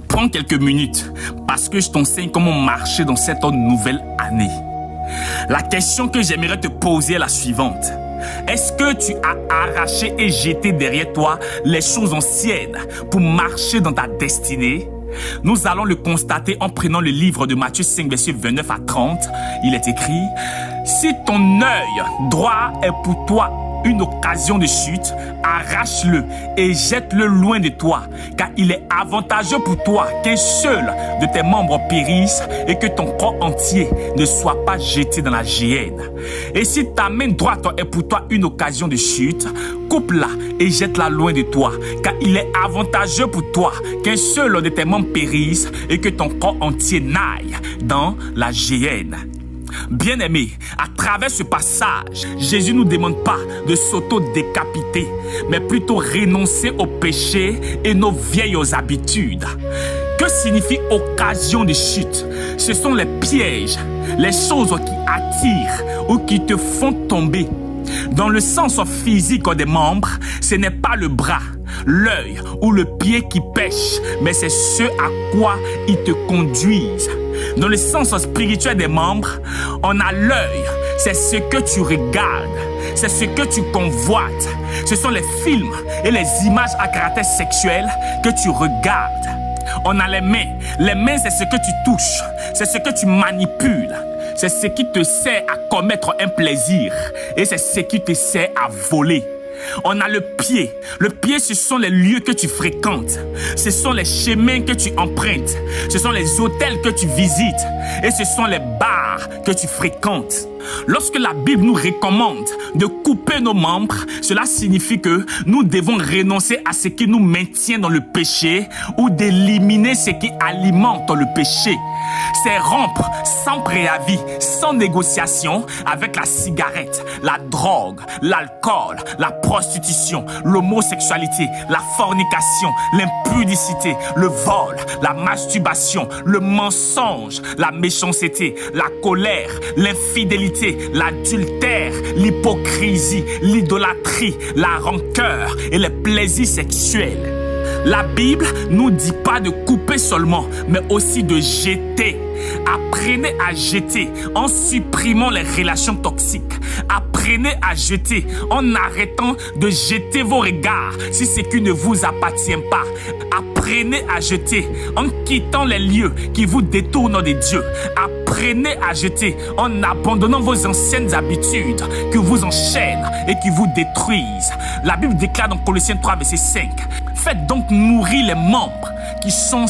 Prends quelques minutes parce que je t'enseigne comment marcher dans cette nouvelle année. La question que j'aimerais te poser est la suivante. Est-ce que tu as arraché et jeté derrière toi les choses anciennes pour marcher dans ta destinée? Nous allons le constater en prenant le livre de Matthieu 5, versets 29 à 30. Il est écrit: si ton œil droit est pour toi une occasion de chute, arrache-le et jette-le loin de toi, car il est avantageux pour toi qu'un seul de tes membres périsse et que ton corps entier ne soit pas jeté dans la géhenne. Et si ta main droite est pour toi une occasion de chute, coupe-la et jette-la loin de toi, car il est avantageux pour toi qu'un seul de tes membres périsse et que ton corps entier n'aille dans la géhenne. Bien-aimés, à travers ce passage, Jésus ne nous demande pas de s'auto-décapiter, mais plutôt renoncer au péché et nos vieilles habitudes. Que signifie occasion de chute? Ce sont les pièges, les choses qui attirent ou qui te font tomber. Dans le sens physique des membres, ce n'est pas le bras, l'œil ou le pied qui pêche, mais c'est ce à quoi ils te conduisent. Dans le sens spirituel des membres, on a l'œil, c'est ce que tu regardes, c'est ce que tu convoites. Ce sont les films et les images à caractère sexuel que tu regardes. On a les mains c'est ce que tu touches, c'est ce que tu manipules. C'est ce qui te sert à commettre un plaisir et c'est ce qui te sert à voler. On a le pied, ce sont les lieux que tu fréquentes, ce sont les chemins que tu empruntes, ce sont les hôtels que tu visites et ce sont les bars que tu fréquentes. Lorsque la Bible nous recommande de couper nos membres, cela signifie que nous devons renoncer à ce qui nous maintient dans le péché ou d'éliminer ce qui alimente le péché. C'est rompre sans préavis, sans négociation avec la cigarette, la drogue, l'alcool, la prostitution, l'homosexualité, la fornication, l'impudicité, le vol, la masturbation, le mensonge, la méchanceté, la colère, l'infidélité, l'adultère, l'hypocrisie, l'idolâtrie, la rancœur et les plaisirs sexuels. La Bible nous dit pas de couper seulement, mais aussi de jeter. Apprenez à jeter en supprimant les relations toxiques. Apprenez à jeter en arrêtant de jeter vos regards sur ce qui ne vous appartient pas. Apprenez à jeter en quittant les lieux qui vous détournent de Dieu. Apprenez à jeter en abandonnant vos anciennes habitudes qui vous enchaînent et qui vous détruisent. La Bible déclare dans Colossiens 3, verset 5: faites donc nourrir les membres qui sont